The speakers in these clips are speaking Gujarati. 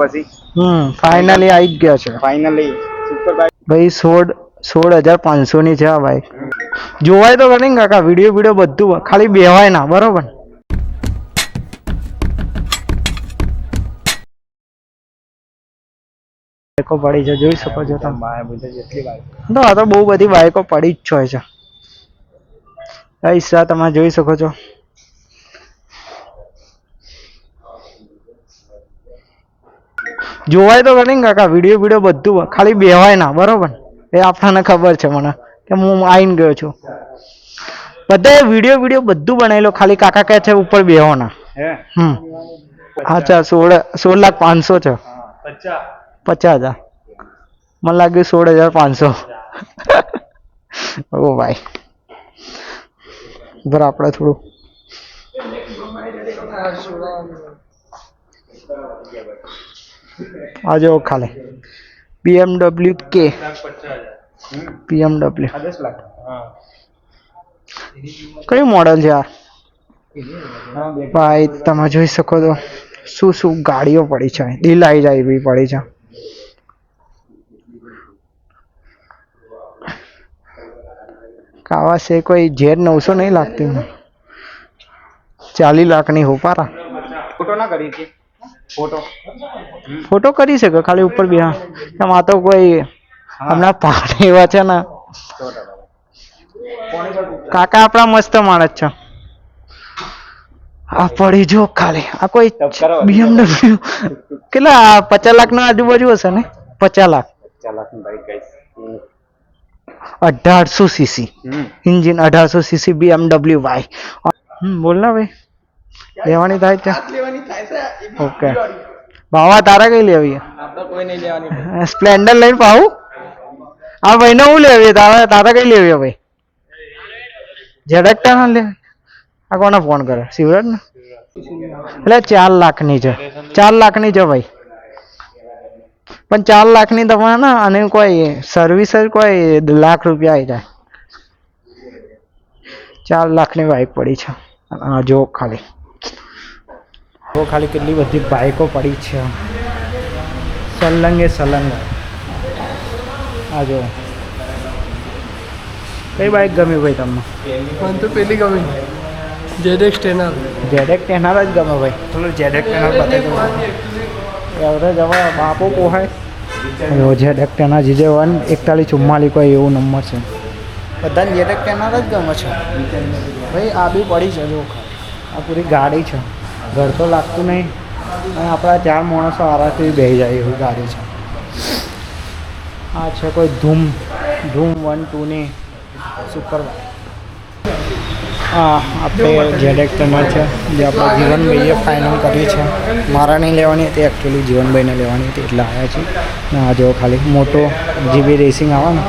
પછી ફાઇનલી આવી જ ગયા છે ફાઇનલી સુપર બાઇક ભાઈ 16,500 ની છે આ બાઈક જોવાય તો કરી કાકા વિડીયો બધું ખાલી બેવાય ના બરોબર બાઈકો પડી છે જોઈ શકો છો તમે તો આ તો બહુ બધી બાઈકો પડી જ હોય છે હિસ્સા તમે જોઈ શકો છો જોવાય તો કરી કાકા વિડીયો બધું ખાલી બેવાય ના બરોબર એ આપણને ખબર છે મને કે હું આવીને ગયો છું બધા વિડીયો બધું બનાવેલો ખાલી કાકા કહે છે ઉપર બેહો ના અચ્છા 16,500 છે 50,000 મને લાગ્યું 16,500 ઓ ભાઈ બરાબર આપણે થોડું આ જો ખાલી BMW કે BMW કયું મોડલ છે યાર ભાઈ તમે જોઈ શકો છો શું ગાડીઓ પડી છે દિલ આવી જાય એવી પડી છે કાવા છે કોઈ Z 900 નહીં લાગતી 40 લાખની હોપારા ફોટો ના કરી કે ફોટો કરી શકે ખાલી ઉપર બી આ તો કોઈ હમણાં પાણી એવા છે ને કાકા આપણા મસ્ત માણસ છે આ પડી જો ખાલી આ કોઈ BMW કેટલા 50 લાખ ના આજુબાજુ હશે ને 50 લાખ ની bike guys 1800 CC engine 1800 CC BMW Y बोल ना भाई लेवानी થાય છે ઓકે બાવા તારા કઈ લેવી આપણે કોઈ નહીં લેવાની સ્પ્લેન્ડર લઈને પાઉં આ ભાઈને હું લેવી તારા કઈ લેવી ભાઈ ઝેડક્ટા ના લે આ કોને ફોન કરે શિવરાજ ને એટલે 4 લાખની છે 4 લાખની છે ભાઈ પણ 4 લાખની તમારે ના અને કોઈ સર્વિસ કોઈ લાખ રૂપિયા આવી જાય 4 લાખની બાઈક પડી છે જો ખાલી કેટલી બધી બાઈકો પડી છે સલંગ આ જો કઈ બાઈક ગમી ભાઈ તમને મને તો પેલી ગમી ZX Tenor જ ગમે ભાઈ ચલો ZX Tenor બતાવી દો એવરેજ હવે બાપો પોહાય ZX Tenor GJ1 4144 કોઈ એવું નંબર છે બધાને ZX Tenor જ ગમે છે ભાઈ આ બી પડી છે જો આ પૂરી ગાડી છે ઘર તો લાગતું નહીં અને આપણા 4 માણસો આરામથી બેસી જાય એવી ગાડી છે આ છે કોઈ ધૂમ 1-2 ની સુપર હા આપણે ZX Tenor છે જે આપણા જીવનભાઈએ ફાઇનલ કરી છે મારા નહીં લેવાની હતી એકચ્યુઅલી જીવનભાઈને લેવાની હતી એટલે આવ્યા છે આ જો ખાલી મોટો GB રેસિંગ આવે ને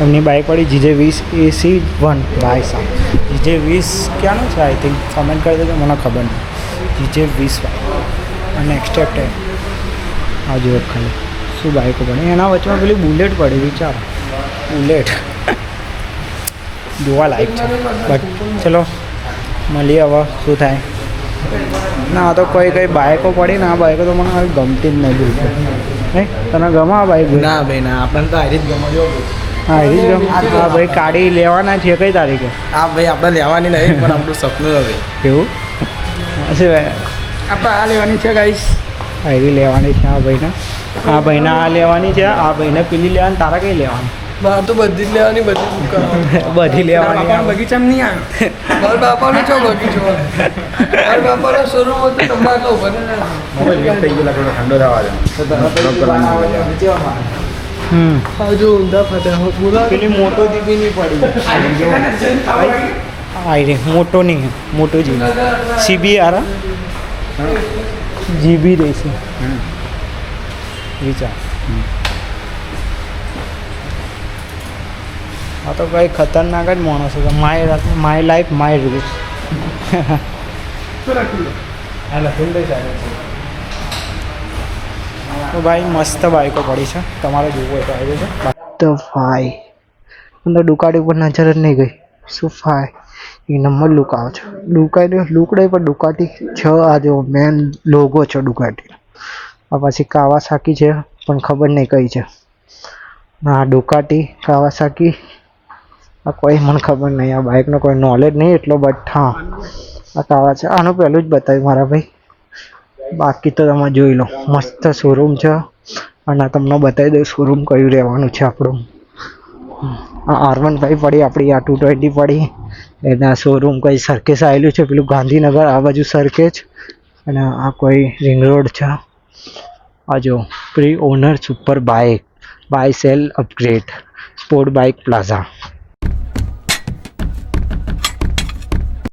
એમની બાઇક પડી GJ20 AC1 ભાઈ સાહેબ GJ20 ક્યાંનું છે આઈ થિંક કમેન્ટ કરી દેજો મને ખબર નહીં GJ20 અને એક્સ્ટ્રા આ જો ખાલી શું બાઇકો પડી એના વચમાં પેલી બુલેટ પડી વિચાર બુલેટ જોવા લાયક છે બટ ચલો મળીએ હવે શું થાય ના તો કઈ બાઈકો પડી ને આ બાઈકો તો મને ગમતી જ નહીં બિલકુલ નહીં તને ગમે આ બાઈક ના ભાઈ ના આપણને તો આરી જ ગમે હા એ જ ગમે હા ભાઈ કાઢી લેવાના છે કઈ તારીખે આ ભાઈ આપણે લેવાની નહીં પણ આપણું સપનું હવે એવું હશે ભાઈ આપણે આ લેવાની છે ગાઈસ આરી લેવાની છે આ ભાઈને આ લેવાની છે આ ભાઈને પેલી લેવાની તારા કઈ લેવાની મારે તો બધી જ લેવાની બધી લેવાની બગીચામાં નહીં આવે મારા બાપાનો છો બગીચો મારા બાપાનો શોરૂમ હતો ટમાટો બને થઈ ગયેલા થોડો ઠંડો થવા દે હજુ ઊંધા ફટા બોલા પેલી મોટો જીબી નહીં પડી આઈ મોટો નહીં મોટો જીબી CB આરા GB રહેશે વિચાર આ તો કઈ ખતરનાક જ માણસ છે માય લાઈફ માય રૂલ્સ તો ભાઈ મસ્ત બાઈકો પડી છે તમારે જોવું હોય તો આવી જશે તો ભાઈ અંદર ડુકાટી ઉપર નજર જ નહીં ગઈ શું ભાઈ એ નંબર લુક આવે છે લુક નહીં પણ ડુકાટી છે આ જો મેન લોગો છે ડુકાટી આ પછી કાવાસાકી છે પણ ખબર નહીં કઈ છે. આ ડુકાટી કાવાસાકી આ કોઈ મને ખબર નહીં. આ બાઇકનો કોઈ નોલેજ નહીં એટલો, બટ હા આ કાવા છે. આનું પહેલું જ બતાવ્યું મારા ભાઈ. બાકી તો તમે જોઈ લો, મસ્ત શોરૂમ છે. અને તમને બતાવી દઉં શોરૂમ કયું રહેવાનું છે આપણું. આ R15 પડી આપણી, આ 220 પડી. એના શોરૂમ કઈ સરખેજ આવેલું છે, પેલું ગાંધીનગર આ બાજુ સરખેજ. અને આ કોઈ રિંગ રોડ છે. આ જો pre owner super bike buy sell upgrade sport bike plaza.